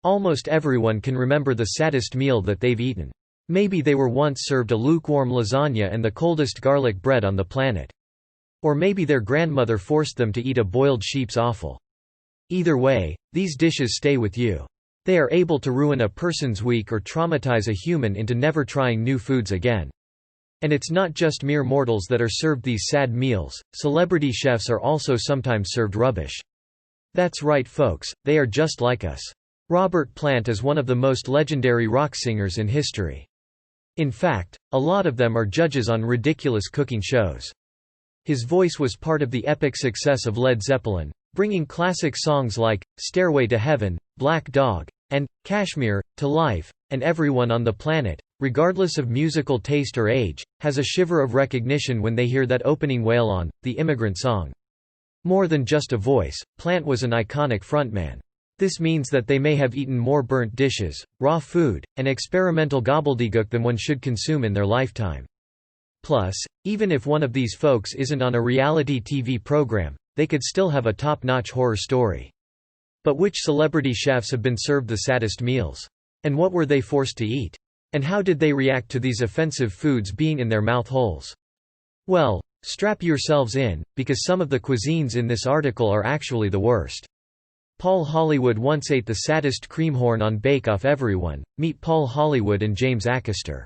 Almost everyone can remember the saddest meal that they've eaten. Maybe they were once served a lukewarm lasagna and the coldest garlic bread on the planet. Or maybe their grandmother forced them to eat a boiled sheep's offal. Either way, these dishes stay with you. They are able to ruin a person's week or traumatize a human into never trying new foods again. And it's not just mere mortals that are served these sad meals, celebrity chefs are also sometimes served rubbish. That's right folks, they are just like us. Robert Plant is one of the most legendary rock singers in history. In fact, a lot of them are judges on ridiculous cooking shows. His voice was part of the epic success of Led Zeppelin, bringing classic songs like Stairway to Heaven, Black Dog, and Kashmir to life, and everyone on the planet, regardless of musical taste or age, has a shiver of recognition when they hear that opening wail on The Immigrant Song. More than just a voice, Plant was an iconic frontman. This means that they may have eaten more burnt dishes, raw food, and experimental gobbledygook than one should consume in their lifetime. Plus, even if one of these folks isn't on a reality TV program, they could still have a top-notch horror story. But which celebrity chefs have been served the saddest meals? And what were they forced to eat? And how did they react to these offensive foods being in their mouth holes? Well, strap yourselves in, because some of the cuisines in this article are actually the worst. Paul Hollywood once ate the saddest creamhorn on Bake Off. Everyone, meet Paul Hollywood and James Acaster.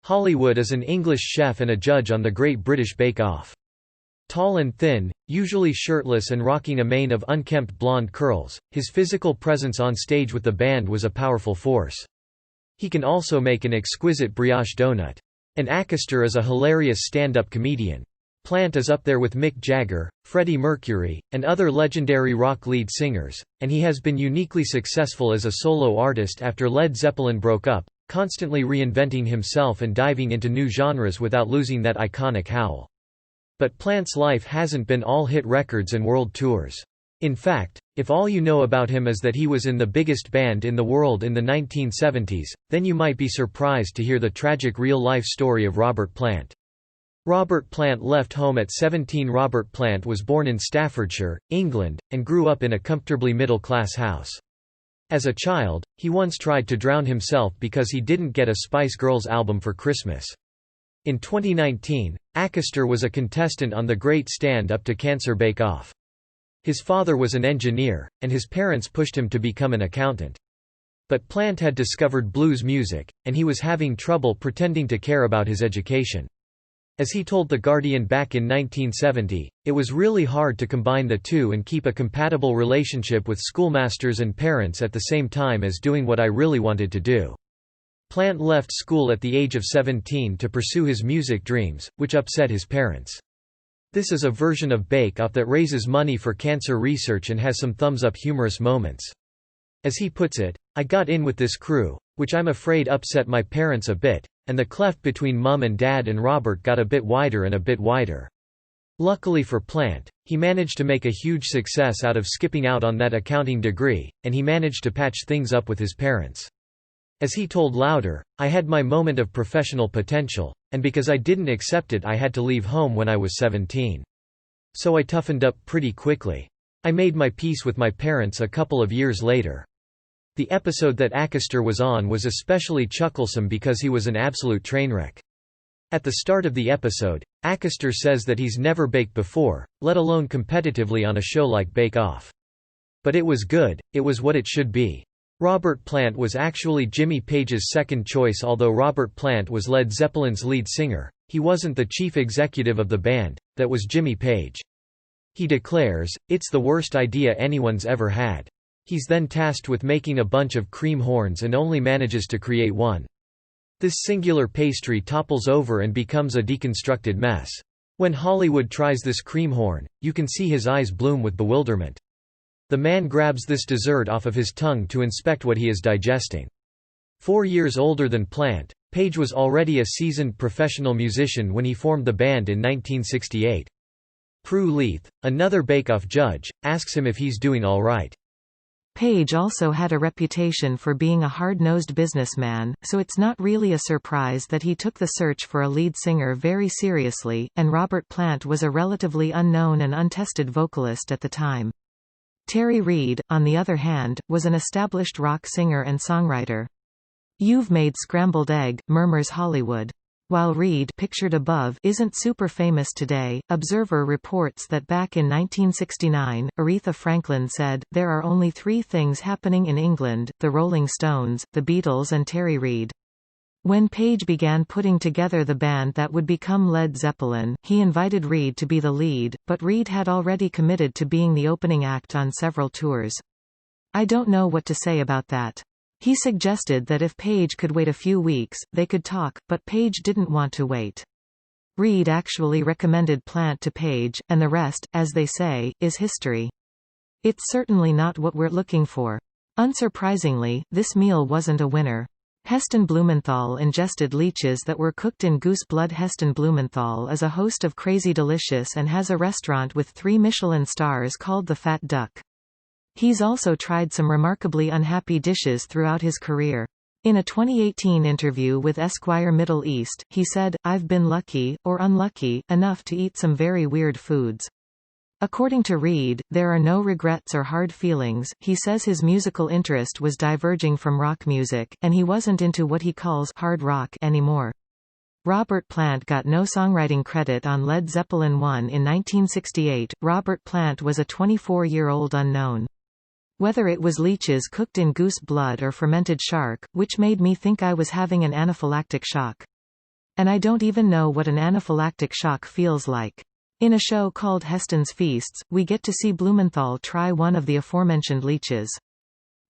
Hollywood is an English chef and a judge on the Great British Bake Off. Tall and thin, usually shirtless and rocking a mane of unkempt blonde curls, his physical presence on stage with the band was a powerful force. He can also make an exquisite brioche donut. And Acaster is a hilarious stand-up comedian. Plant is up there with Mick Jagger, Freddie Mercury, and other legendary rock lead singers, and he has been uniquely successful as a solo artist after Led Zeppelin broke up, constantly reinventing himself and diving into new genres without losing that iconic howl. But Plant's life hasn't been all hit records and world tours. In fact, if all you know about him is that he was in the biggest band in the world in the 1970s, then you might be surprised to hear the tragic real-life story of Robert Plant. Robert Plant left home at 17. Robert Plant was born in Staffordshire, England, and grew up in a comfortably middle-class house. As a child, he once tried to drown himself because he didn't get a Spice Girls album for Christmas. In 2019, Acaster was a contestant on the Great Stand Up to Cancer Bake Off. His father was an engineer, and his parents pushed him to become an accountant. But Plant had discovered blues music, and he was having trouble pretending to care about his education. As he told The Guardian back in 1970, it was really hard to combine the two and keep a compatible relationship with schoolmasters and parents at the same time as doing what I really wanted to do. Plant left school at the age of 17 to pursue his music dreams, which upset his parents. This is a version of Bake Off that raises money for cancer research and has some thumbs-up humorous moments. As he puts it, "I got in with this crew, which I'm afraid upset my parents a bit, and the cleft between Mum and Dad and Robert got a bit wider and a bit wider." Luckily for Plant, he managed to make a huge success out of skipping out on that accounting degree, and he managed to patch things up with his parents. As he told Louder, "I had my moment of professional potential, and because I didn't accept it I had to leave home when I was 17. So I toughened up pretty quickly. I made my peace with my parents a couple of years later." The episode that Acaster was on was especially chucklesome because he was an absolute trainwreck. At the start of the episode, Acaster says that he's never baked before, let alone competitively on a show like Bake Off. But it was good, it was what it should be. Robert Plant was actually Jimmy Page's second choice. Although Robert Plant was Led Zeppelin's lead singer, he wasn't the chief executive of the band, that was Jimmy Page. He declares, "It's the worst idea anyone's ever had." He's then tasked with making a bunch of cream horns and only manages to create one. This singular pastry topples over and becomes a deconstructed mess. When Hollywood tries this cream horn, you can see his eyes bloom with bewilderment. The man grabs this dessert off of his tongue to inspect what he is digesting. 4 years older than Plant, Page was already a seasoned professional musician when he formed the band in 1968. Prue Leith, another Bake Off judge, asks him if he's doing all right. Page also had a reputation for being a hard-nosed businessman, so it's not really a surprise that he took the search for a lead singer very seriously, and Robert Plant was a relatively unknown and untested vocalist at the time. Terry Reid, on the other hand, was an established rock singer and songwriter. "You've made scrambled egg," murmurs Hollywood. While Reid, pictured above, isn't super famous today, Observer reports that back in 1969, Aretha Franklin said, "There are only three things happening in England, the Rolling Stones, the Beatles and Terry Reid." When Page began putting together the band that would become Led Zeppelin, he invited Reid to be the lead, but Reid had already committed to being the opening act on several tours. "I don't know what to say about that." He suggested that if Page could wait a few weeks, they could talk, but Page didn't want to wait. Reid actually recommended Plant to Page, and the rest, as they say, is history. It's certainly not what we're looking for. Unsurprisingly, this meal wasn't a winner. Heston Blumenthal ingested leeches that were cooked in goose blood. Heston Blumenthal is a host of Crazy Delicious and has a restaurant with 3 Michelin stars called the Fat Duck. He's also tried some remarkably unhappy dishes throughout his career. In a 2018 interview with Esquire Middle East, he said, "I've been lucky, or unlucky, enough to eat some very weird foods." According to Reid, there are no regrets or hard feelings. He says his musical interest was diverging from rock music, and he wasn't into what he calls hard rock anymore. Robert Plant got no songwriting credit on Led Zeppelin I in 1968. Robert Plant was a 24-year-old unknown. "Whether it was leeches cooked in goose blood or fermented shark, which made me think I was having an anaphylactic shock. And I don't even know what an anaphylactic shock feels like." In a show called Heston's Feasts, we get to see Blumenthal try one of the aforementioned leeches.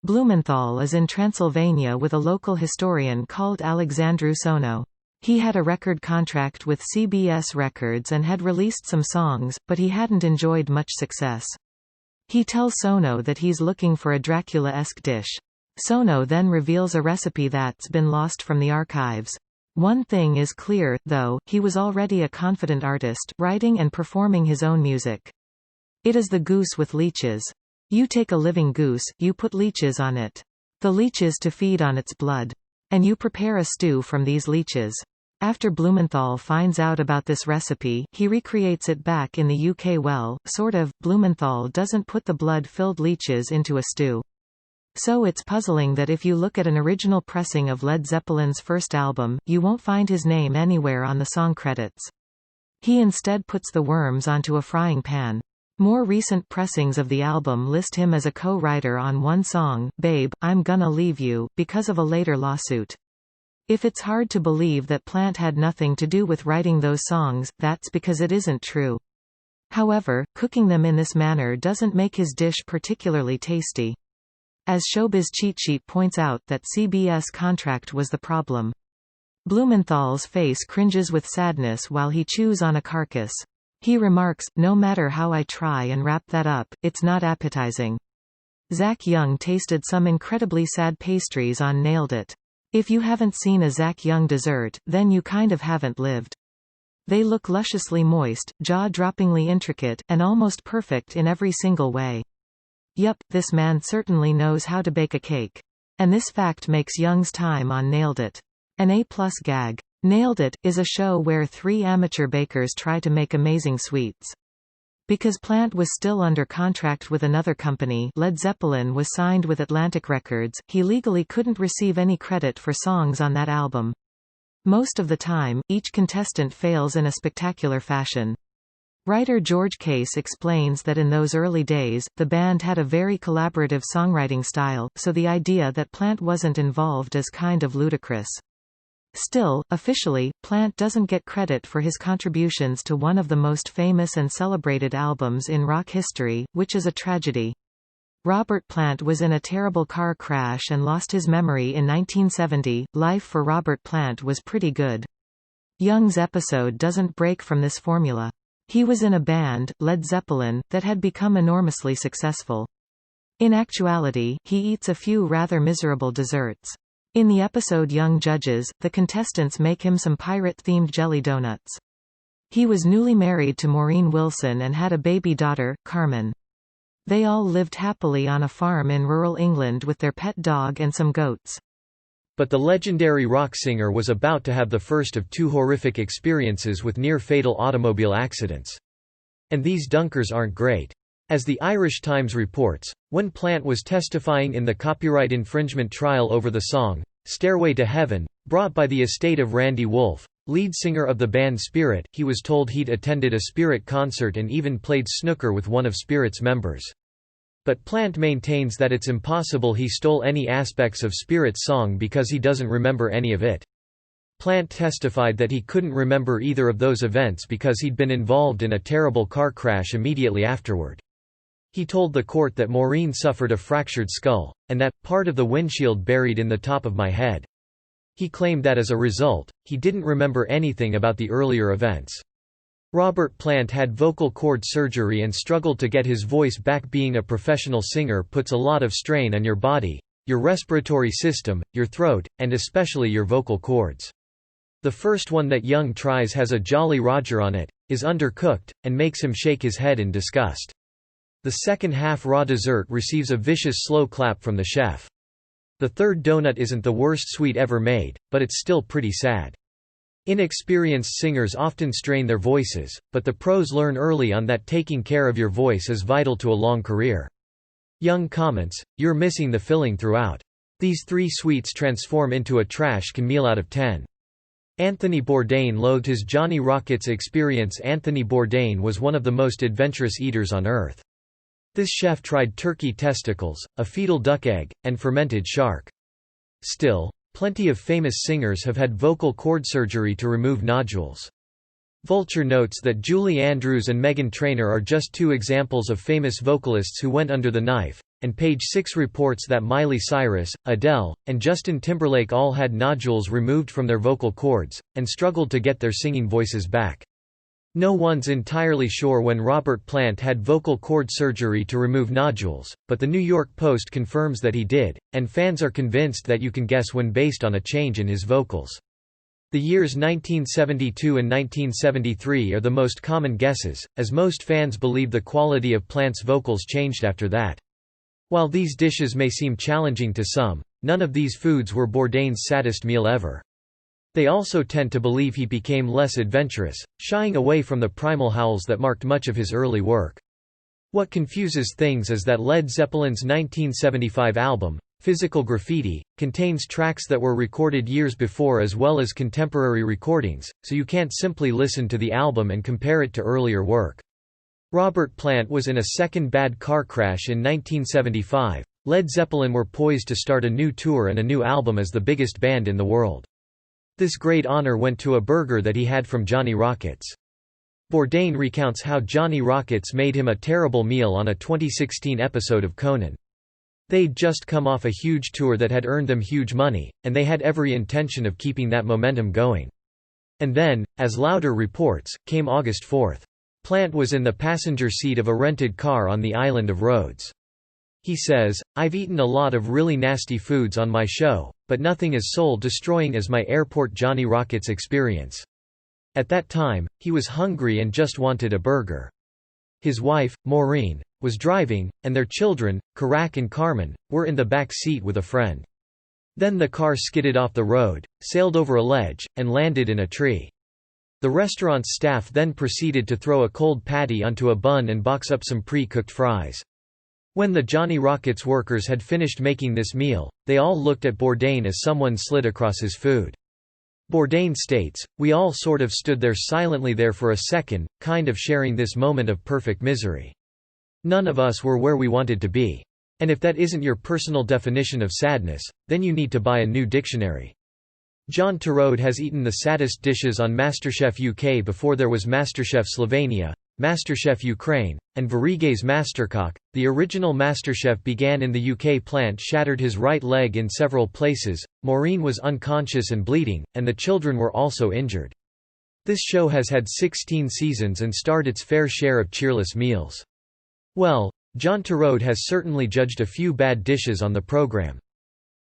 Blumenthal is in Transylvania with a local historian called Alexandru Sono. He had a record contract with CBS Records and had released some songs, but he hadn't enjoyed much success. He tells Sono that he's looking for a Dracula-esque dish. Sono then reveals a recipe that's been lost from the archives. One thing is clear, though, he was already a confident artist, writing and performing his own music. It is the goose with leeches. You take a living goose, you put leeches on it. The leeches to feed on its blood. And you prepare a stew from these leeches. After Blumenthal finds out about this recipe, he recreates it back in the UK. Well, sort of. Blumenthal doesn't put the blood-filled leeches into a stew. So it's puzzling that if you look at an original pressing of Led Zeppelin's first album, you won't find his name anywhere on the song credits. He instead puts the worms onto a frying pan. More recent pressings of the album list him as a co-writer on one song, Babe, I'm Gonna Leave You, because of a later lawsuit. If it's hard to believe that Plant had nothing to do with writing those songs, that's because it isn't true. However, cooking them in this manner doesn't make his dish particularly tasty. As Showbiz Cheat Sheet points out, that CBS contract was the problem. Blumenthal's face cringes with sadness while he chews on a carcass. He remarks, "No matter how I try and wrap that up, it's not appetizing." Zach Young tasted some incredibly sad pastries on Nailed It. If you haven't seen a Zach Young dessert, then you kind of haven't lived. They look lusciously moist, jaw-droppingly intricate, and almost perfect in every single way. Yup, this man certainly knows how to bake a cake. And this fact makes Young's time on Nailed It an A+ gag. Nailed It is a show where 3 amateur bakers try to make amazing sweets. Because Plant was still under contract with another company, Led Zeppelin was signed with Atlantic Records, he legally couldn't receive any credit for songs on that album. Most of the time, each contestant fails in a spectacular fashion. Writer George Case explains that in those early days, the band had a very collaborative songwriting style, so the idea that Plant wasn't involved is kind of ludicrous. Still, officially, Plant doesn't get credit for his contributions to one of the most famous and celebrated albums in rock history, which is a tragedy. Robert Plant was in a terrible car crash and lost his memory in 1970. Life for Robert Plant was pretty good. Young's episode doesn't break from this formula. He was in a band, Led Zeppelin, that had become enormously successful. In actuality, he eats a few rather miserable desserts. In the episode Young Judges, the contestants make him some pirate-themed jelly donuts. He was newly married to Maureen Wilson and had a baby daughter, Carmen. They all lived happily on a farm in rural England with their pet dog and some goats. But the legendary rock singer was about to have the first of 2 horrific experiences with near-fatal automobile accidents. And these dunkers aren't great. As the Irish Times reports, when Plant was testifying in the copyright infringement trial over the song, "Stairway to Heaven," brought by the estate of Randy Wolfe, lead singer of the band Spirit, he was told he'd attended a Spirit concert and even played snooker with one of Spirit's members. But Plant maintains that it's impossible he stole any aspects of Spirit's song because he doesn't remember any of it. Plant testified that he couldn't remember either of those events because he'd been involved in a terrible car crash immediately afterward. He told the court that Maureen suffered a fractured skull, and that, part of the windshield buried in the top of my head. He claimed that as a result, he didn't remember anything about the earlier events. Robert Plant had vocal cord surgery and struggled to get his voice back. Being a professional singer puts a lot of strain on your body, your respiratory system, your throat, and especially your vocal cords. The first one that Young tries has a Jolly Roger on it, is undercooked, and makes him shake his head in disgust. The second half raw dessert receives a vicious slow clap from the chef. The third donut isn't the worst sweet ever made, but it's still pretty sad. Inexperienced singers often strain their voices, but the pros learn early on that taking care of your voice is vital to a long career. Young comments, "You're missing the filling throughout. These 3 sweets transform into a trash can meal out of 10. Anthony Bourdain loathed his Johnny Rockets experience. Anthony Bourdain was one of the most adventurous eaters on earth. This chef tried turkey testicles, a fetal duck egg, and fermented shark. Still, plenty of famous singers have had vocal cord surgery to remove nodules. Vulture notes that Julie Andrews and Meghan Trainor are just 2 examples of famous vocalists who went under the knife, and Page 6 reports that Miley Cyrus, Adele, and Justin Timberlake all had nodules removed from their vocal cords, and struggled to get their singing voices back. No one's entirely sure when Robert Plant had vocal cord surgery to remove nodules, but the New York Post confirms that he did, and fans are convinced that you can guess when based on a change in his vocals. The years 1972 and 1973 are the most common guesses, as most fans believe the quality of Plant's vocals changed after that. While these dishes may seem challenging to some, none of these foods were Bourdain's saddest meal ever. They also tend to believe he became less adventurous, shying away from the primal howls that marked much of his early work. What confuses things is that Led Zeppelin's 1975 album, Physical Graffiti, contains tracks that were recorded years before as well as contemporary recordings, so you can't simply listen to the album and compare it to earlier work. Robert Plant was in a second bad car crash in 1975. Led Zeppelin were poised to start a new tour and a new album as the biggest band in the world. This great honor went to a burger that he had from Johnny Rockets. Bourdain recounts how Johnny Rockets made him a terrible meal on a 2016 episode of Conan. They'd just come off a huge tour that had earned them huge money, and they had every intention of keeping that momentum going. And then, as Lauder reports, came August 4. Plant was in the passenger seat of a rented car on the island of Rhodes. He says, "I've eaten a lot of really nasty foods on my show, but nothing as soul-destroying as my airport Johnny Rockets experience." At that time, he was hungry and just wanted a burger. His wife, Maureen, was driving, and their children, Karak and Carmen, were in the back seat with a friend. Then the car skidded off the road, sailed over a ledge, and landed in a tree. The restaurant's staff then proceeded to throw a cold patty onto a bun and box up some pre-cooked fries. When the Johnny Rockets workers had finished making this meal, they all looked at Bourdain as someone slid across his food. Bourdain states, "We all sort of stood there silently there for a second, kind of sharing this moment of perfect misery. None of us were where we wanted to be. And if that isn't your personal definition of sadness, then you need to buy a new dictionary." John Turode has eaten the saddest dishes on MasterChef UK before there was MasterChef Slovenia, MasterChef Ukraine, and Varieg's Masterkoch. The original MasterChef began in the UK. Plant shattered his right leg in several places, Maureen was unconscious and bleeding, and the children were also injured. This show has had 16 seasons and starred its fair share of cheerless meals. Well, John Turode has certainly judged a few bad dishes on the program.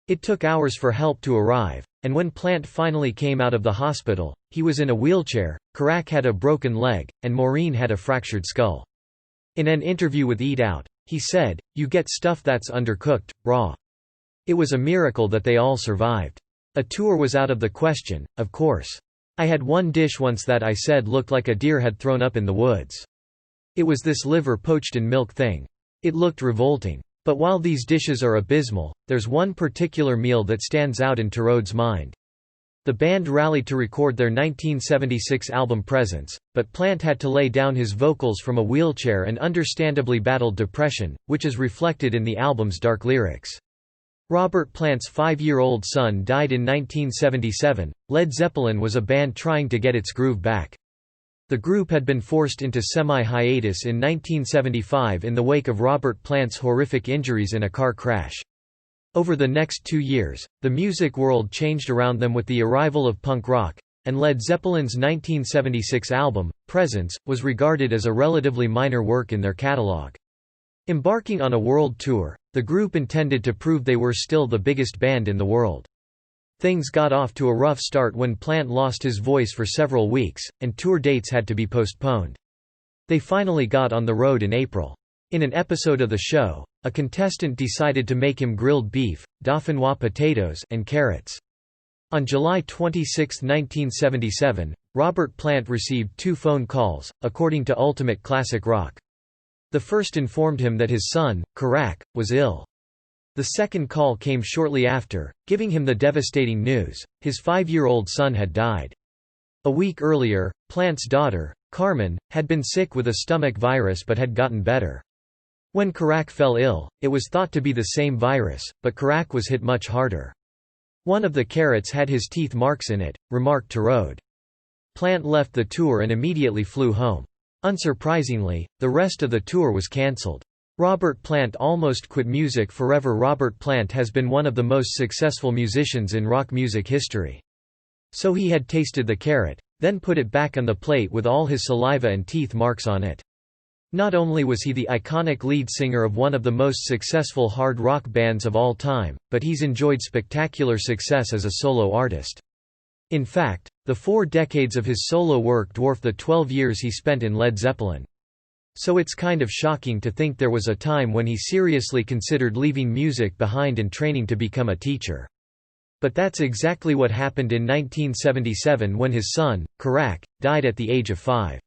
It took hours for help to arrive, and when Plant finally came out of the hospital, he was in a wheelchair, Karak had a broken leg, and Maureen had a fractured skull. In an interview with Eat Out, he said, "You get stuff that's undercooked, raw. It was a miracle that they all survived. A tour was out of the question, of course. I had one dish once that I said looked like a deer had thrown up in the woods. It was this liver poached in milk thing. It looked revolting. But while these dishes are abysmal, there's one particular meal that stands out in Theroux' mind. The band rallied to record their 1976 album Presence, but Plant had to lay down his vocals from a wheelchair and understandably battled depression, which is reflected in the album's dark lyrics. Robert Plant's 5-year-old son died in 1977. Led Zeppelin was a band trying to get its groove back. The group had been forced into semi-hiatus in 1975 in the wake of Robert Plant's horrific injuries in a car crash. Over the next 2 years, the music world changed around them with the arrival of punk rock, and Led Zeppelin's 1976 album, Presence, was regarded as a relatively minor work in their catalog. Embarking on a world tour, the group intended to prove they were still the biggest band in the world. Things got off to a rough start when Plant lost his voice for several weeks, and tour dates had to be postponed. They finally got on the road in April. In an episode of the show, a contestant decided to make him grilled beef, dauphinois potatoes, and carrots. On July 26, 1977, Robert Plant received 2 phone calls, according to Ultimate Classic Rock. The first informed him that his son, Karak, was ill. The second call came shortly after, giving him the devastating news: his 5-year-old son had died. A week earlier, Plant's daughter, Carmen, had been sick with a stomach virus but had gotten better. When Karak fell ill, it was thought to be the same virus, but Karak was hit much harder. One of the carrots had his teeth marks in it, remarked Theroux. Plant left the tour and immediately flew home. Unsurprisingly, the rest of the tour was cancelled. Robert Plant almost quit music forever. Robert Plant has been one of the most successful musicians in rock music history. So he had tasted the carrot, then put it back on the plate with all his saliva and teeth marks on it. Not only was he the iconic lead singer of one of the most successful hard rock bands of all time, but he's enjoyed spectacular success as a solo artist. In fact, the 4 decades of his solo work dwarf the 12 years he spent in Led Zeppelin. So it's kind of shocking to think there was a time when he seriously considered leaving music behind and training to become a teacher. But that's exactly what happened in 1977 when his son, Karak, died at the age of 5.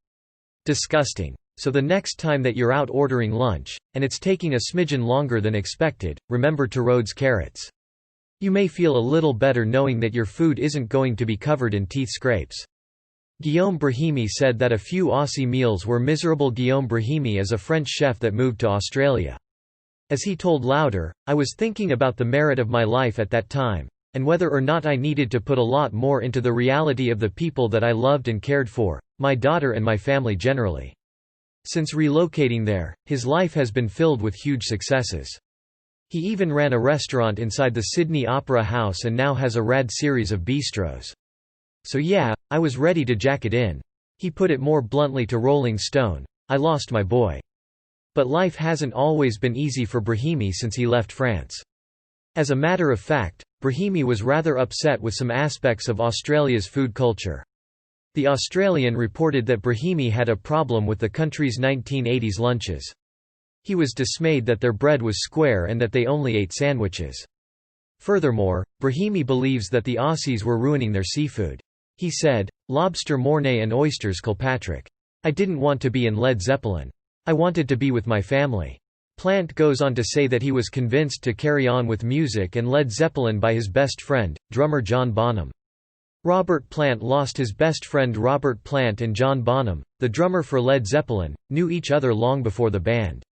Disgusting. So the next time that you're out ordering lunch, and it's taking a smidgen longer than expected, remember Theroux' carrots. You may feel a little better knowing that your food isn't going to be covered in teeth scrapes. Guillaume Brahimi said that a few Aussie meals were miserable. Guillaume Brahimi is a French chef that moved to Australia. As he told Louder, "I was thinking about the merit of my life at that time, and whether or not I needed to put a lot more into the reality of the people that I loved and cared for, my daughter and my family generally." Since relocating there, his life has been filled with huge successes. He even ran a restaurant inside the Sydney Opera House and now has a rad series of bistros. So yeah, I was ready to jack it in. He put it more bluntly to Rolling Stone, "I lost my boy." But life hasn't always been easy for Brahimi since he left France. As a matter of fact, Brahimi was rather upset with some aspects of Australia's food culture. The Australian reported that Brahimi had a problem with the country's 1980s lunches. He was dismayed that their bread was square and that they only ate sandwiches. Furthermore, Brahimi believes that the Aussies were ruining their seafood. He said, "Lobster Mornay and oysters Kilpatrick. I didn't want to be in Led Zeppelin. I wanted to be with my family." Plant goes on to say that he was convinced to carry on with music and Led Zeppelin by his best friend, drummer John Bonham. Robert Plant lost his best friend. Robert Plant and John Bonham, the drummer for Led Zeppelin, knew each other long before the band.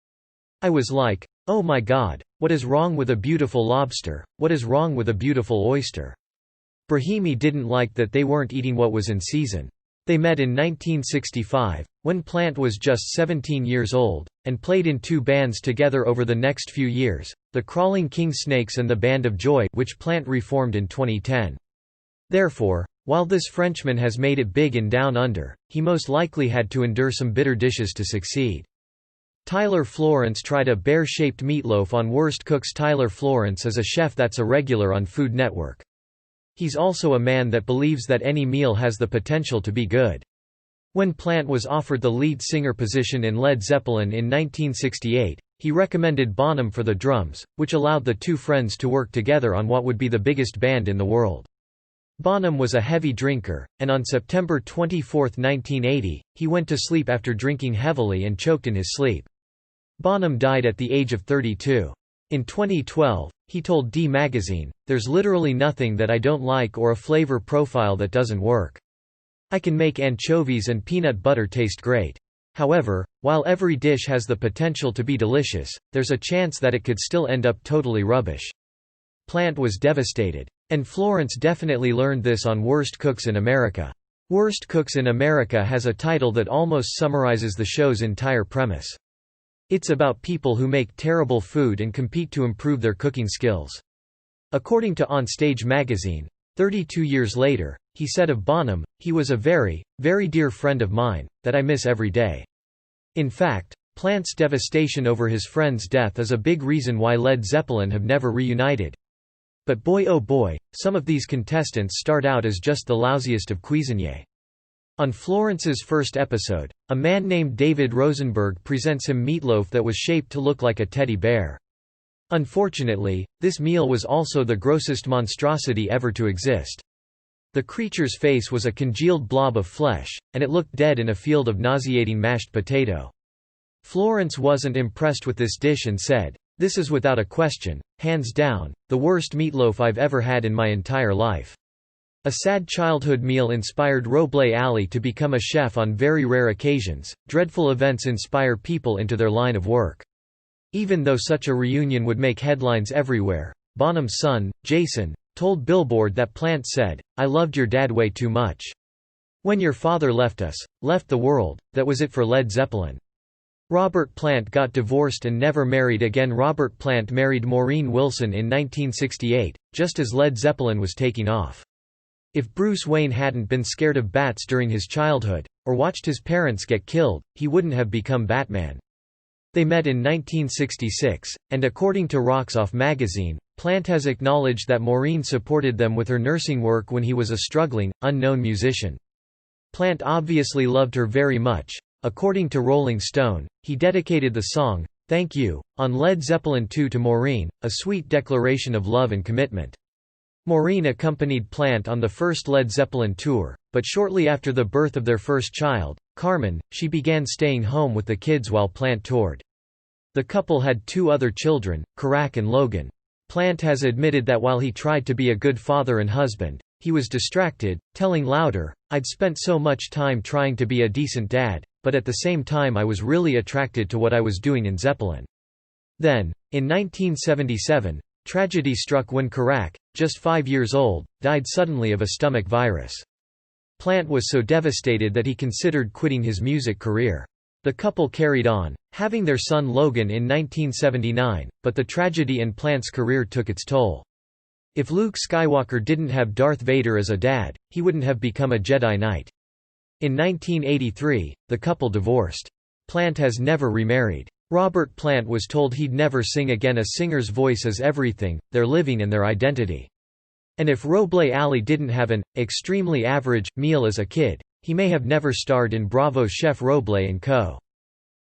"I was like, oh my God, what is wrong with a beautiful lobster, what is wrong with a beautiful oyster?" Brahimi didn't like that they weren't eating what was in season. They met in 1965, when Plant was just 17 years old, and played in 2 bands together over the next few years, the Crawling King Snakes and the Band of Joy, which Plant reformed in 2010. Therefore, while this Frenchman has made it big in Down Under, he most likely had to endure some bitter dishes to succeed. Tyler Florence tried a bear-shaped meatloaf on Worst Cooks. Tyler Florence is a chef that's a regular on Food Network. He's also a man that believes that any meal has the potential to be good. When Plant was offered the lead singer position in Led Zeppelin in 1968, he recommended Bonham for the drums, which allowed the 2 friends to work together on what would be the biggest band in the world. Bonham was a heavy drinker, and on September 24, 1980, he went to sleep after drinking heavily and choked in his sleep. Bonham died at the age of 32. In 2012, he told D Magazine, "There's literally nothing that I don't like or a flavor profile that doesn't work. I can make anchovies and peanut butter taste great. However, while every dish has the potential to be delicious, there's a chance that it could still end up totally rubbish." Plant was devastated. And Florence definitely learned this on Worst Cooks in America. Worst Cooks in America has a title that almost summarizes the show's entire premise. It's about people who make terrible food and compete to improve their cooking skills. According to Onstage magazine, 32 years later, he said of Bonham, "He was a very, very dear friend of mine, that I miss every day." In fact, Plant's devastation over his friend's death is a big reason why Led Zeppelin have never reunited. But boy oh boy, some of these contestants start out as just the lousiest of cuisiniers. On Florence's first episode, a man named David Rosenberg presents him meatloaf that was shaped to look like a teddy bear. Unfortunately, this meal was also the grossest monstrosity ever to exist. The creature's face was a congealed blob of flesh, and it looked dead in a field of nauseating mashed potato. Florence wasn't impressed with this dish and said, "This is without a question, hands down, the worst meatloaf I've ever had in my entire life." A sad childhood meal inspired Roble Ali to become a chef on very rare occasions. Dreadful events inspire people into their line of work. Even though such a reunion would make headlines everywhere, Bonham's son, Jason, told Billboard that Plant said, "I loved your dad way too much. When your father left us, left the world, that was it for Led Zeppelin." Robert Plant got divorced and never married again. Robert Plant married Maureen Wilson in 1968, just as Led Zeppelin was taking off. If Bruce Wayne hadn't been scared of bats during his childhood, or watched his parents get killed, he wouldn't have become Batman. They met in 1966, and according to Rocks Off magazine, Plant has acknowledged that Maureen supported them with her nursing work when he was a struggling, unknown musician. Plant obviously loved her very much. According to Rolling Stone, he dedicated the song, "Thank You," on Led Zeppelin II to Maureen, a sweet declaration of love and commitment. Maureen accompanied Plant on the first Led Zeppelin tour, but shortly after the birth of their first child, Carmen, she began staying home with the kids while Plant toured. The couple had 2 other children, Karak and Logan. Plant has admitted that while he tried to be a good father and husband, he was distracted, telling Louder, "I'd spent so much time trying to be a decent dad, but at the same time I was really attracted to what I was doing in Zeppelin." Then, in 1977, tragedy struck when Karak, just 5 years old, died suddenly of a stomach virus. Plant was so devastated that he considered quitting his music career. The couple carried on, having their son Logan in 1979, but the tragedy in Plant's career took its toll. If Luke Skywalker didn't have Darth Vader as a dad, he wouldn't have become a Jedi Knight. In 1983, the couple divorced. Plant has never remarried. Robert Plant was told he'd never sing again. A singer's voice is everything, their living and their identity. And if Roble Ali didn't have an extremely average meal as a kid, he may have never starred in Bravo's Chef Roble & Co.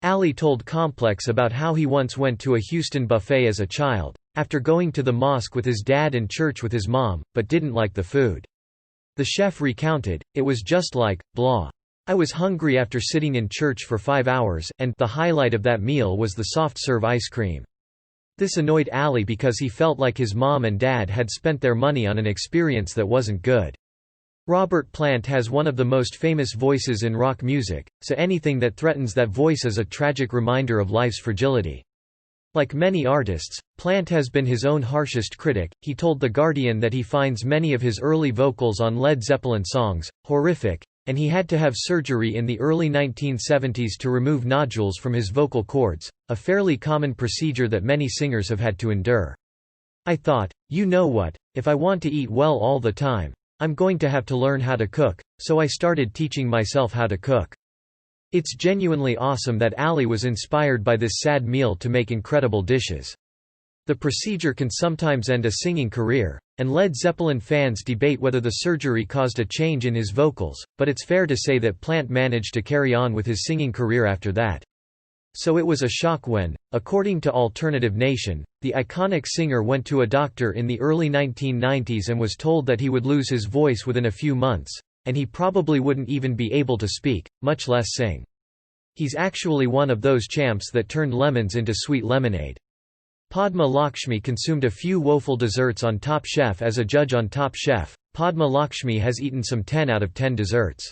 Ali told Complex about how he once went to a Houston buffet as a child, after going to the mosque with his dad and church with his mom, but didn't like the food. The chef recounted, "It was just like, blah. I was hungry after sitting in church for 5 hours, and the highlight of that meal was the soft-serve ice cream." This annoyed Ali because he felt like his mom and dad had spent their money on an experience that wasn't good. Robert Plant has one of the most famous voices in rock music, so anything that threatens that voice is a tragic reminder of life's fragility. Like many artists, Plant has been his own harshest critic. He told The Guardian that he finds many of his early vocals on Led Zeppelin songs horrific, and he had to have surgery in the early 1970s to remove nodules from his vocal cords, a fairly common procedure that many singers have had to endure. "I thought, you know what, if I want to eat well all the time, I'm going to have to learn how to cook, so I started teaching myself how to cook." It's genuinely awesome that Ali was inspired by this sad meal to make incredible dishes. The procedure can sometimes end a singing career, and Led Zeppelin fans debate whether the surgery caused a change in his vocals, but it's fair to say that Plant managed to carry on with his singing career after that. So it was a shock when, according to Alternative Nation, the iconic singer went to a doctor in the early 1990s and was told that he would lose his voice within a few months, and he probably wouldn't even be able to speak, much less sing. He's actually one of those champs that turned lemons into sweet lemonade. Padma Lakshmi consumed a few woeful desserts on Top Chef. As a judge on Top Chef, Padma Lakshmi has eaten some 10 out of 10 desserts.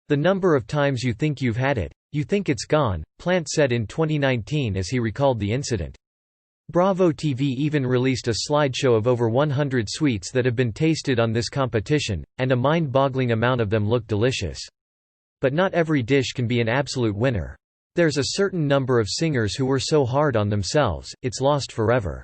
The number of times you think you've had it, you think it's gone, Plant said in 2019 as he recalled the incident. Bravo TV even released a slideshow of over 100 sweets that have been tasted on this competition, and a mind-boggling amount of them look delicious. But not every dish can be an absolute winner. There's a certain number of singers who were so hard on themselves, it's lost forever.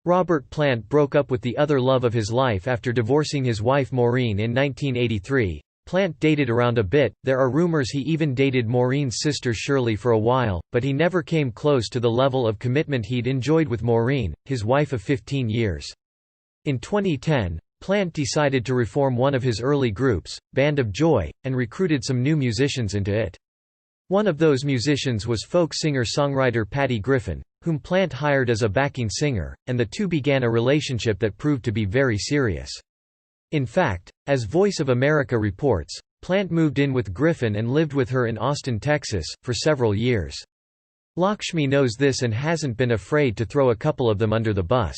Robert Plant broke up with the other love of his life after divorcing his wife Maureen in 1983. Plant dated around a bit, there are rumors he even dated Maureen's sister Shirley for a while, but he never came close to the level of commitment he'd enjoyed with Maureen, his wife of 15 years. In 2010, Plant decided to reform one of his early groups, Band of Joy, and recruited some new musicians into it. One of those musicians was folk singer-songwriter Patty Griffin, whom Plant hired as a backing singer, and the two began a relationship that proved to be very serious. In fact, as Voice of America reports, Plant moved in with Griffin and lived with her in Austin, Texas, for several years. Lakshmi knows this and hasn't been afraid to throw a couple of them under the bus.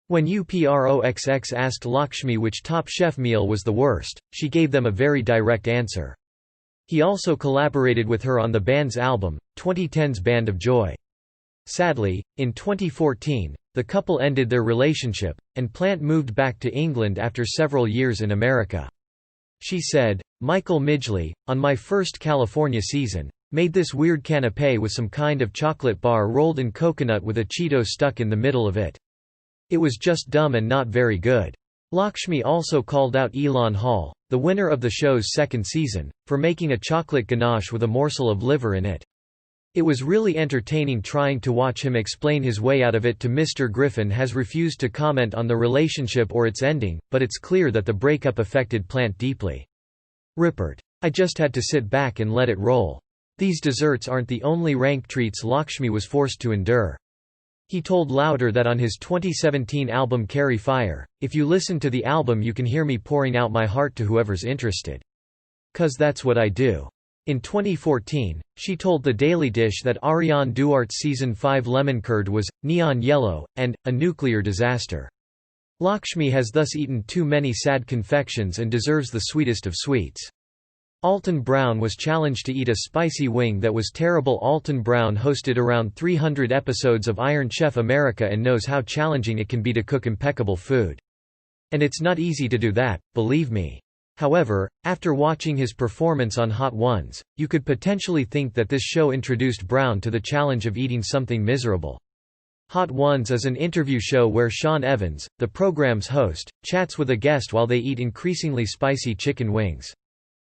When UPROXX asked Lakshmi which Top Chef meal was the worst, she gave them a very direct answer. He also collaborated with her on the band's album, 2010's Band of Joy. Sadly, in 2014, the couple ended their relationship, and Plant moved back to England after several years in America. She said, "Michael Midgley, on my first California season, made this weird canapé with some kind of chocolate bar rolled in coconut with a Cheeto stuck in the middle of it. It was just dumb and not very good." Lakshmi also called out Elon Hall, the winner of the show's second season, for making a chocolate ganache with a morsel of liver in it. "It was really entertaining trying to watch him explain his way out of it." Mr. Griffin has refused to comment on the relationship or its ending, but it's clear that the breakup affected Plant deeply. Ripert. "I just had to sit back and let it roll. These desserts aren't the only rank treats Lakshmi was forced to endure." He told Louder that on his 2017 album Carry Fire, "If you listen to the album you can hear me pouring out my heart to whoever's interested. 'Cause that's what I do." In 2014, she told The Daily Dish that Ariane Duarte's Season 5 lemon curd was neon yellow, and a nuclear disaster. Lakshmi has thus eaten too many sad confections and deserves the sweetest of sweets. Alton Brown was challenged to eat a spicy wing that was terrible. Alton Brown hosted around 300 episodes of Iron Chef America and knows how challenging it can be to cook impeccable food. And it's not easy to do that, believe me. However, after watching his performance on Hot Ones, you could potentially think that this show introduced Brown to the challenge of eating something miserable. Hot Ones is an interview show where Sean Evans, the program's host, chats with a guest while they eat increasingly spicy chicken wings.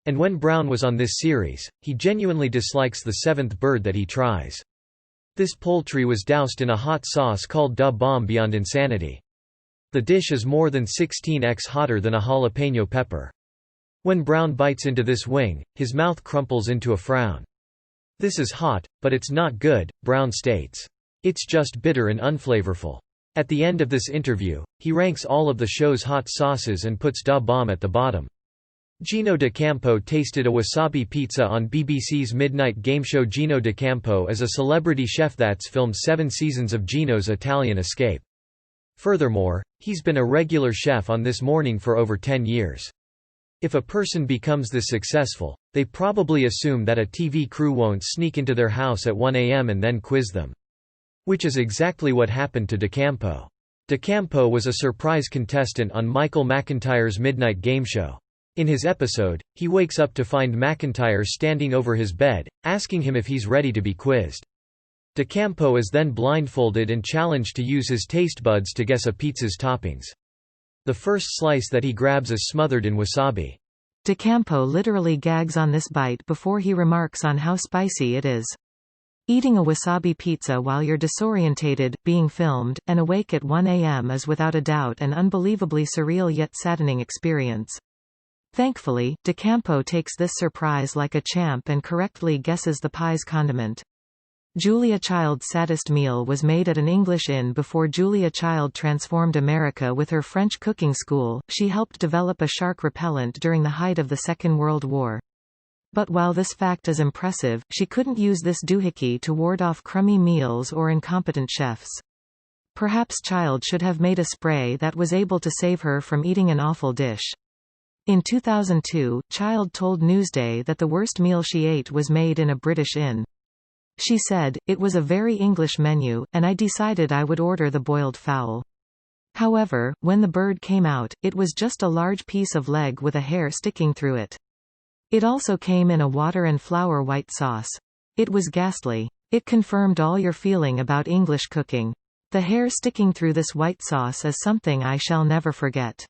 And when Brown was on this series, he genuinely dislikes the seventh bird that he tries. This poultry was doused in a hot sauce called Da Bomb Beyond Insanity. The dish is more than 16x hotter than a jalapeno pepper. When Brown bites into this wing, his mouth crumples into a frown. "This is hot, but it's not good," Brown states. "It's just bitter and unflavorful." At the end of this interview, he ranks all of the show's hot sauces and puts Da Bomb at the bottom. Gino D'Acampo tasted a wasabi pizza on BBC's midnight game show. Gino D'Acampo is a celebrity chef that's filmed 7 seasons of Gino's Italian Escape. Furthermore, he's been a regular chef on This Morning for over 10 years. If a person becomes this successful, they probably assume that a TV crew won't sneak into their house at 1 a.m. and then quiz them. Which is exactly what happened to D'Acampo. D'Acampo was a surprise contestant on Michael McIntyre's midnight game show. In his episode, he wakes up to find McIntyre standing over his bed, asking him if he's ready to be quizzed. D'Acampo is then blindfolded and challenged to use his taste buds to guess a pizza's toppings. The first slice that he grabs is smothered in wasabi. D'Acampo literally gags on this bite before he remarks on how spicy it is. Eating a wasabi pizza while you're disorientated, being filmed, and awake at 1 a.m. is without a doubt an unbelievably surreal yet saddening experience. Thankfully, D'Acampo takes this surprise like a champ and correctly guesses the pie's condiment. Julia Child's saddest meal was made at an English inn before Julia Child transformed America with her French cooking school. She helped develop a shark repellent during the height of the Second World War. But while this fact is impressive, she couldn't use this doohickey to ward off crummy meals or incompetent chefs. Perhaps Child should have made a spray that was able to save her from eating an awful dish. In 2002, Child told Newsday that the worst meal she ate was made in a British inn. She said, "It was a very English menu, and I decided I would order the boiled fowl. However, when the bird came out, it was just a large piece of leg with a hair sticking through it. It also came in a water and flour white sauce. It was ghastly. It confirmed all your feeling about English cooking. The hair sticking through this white sauce is something I shall never forget."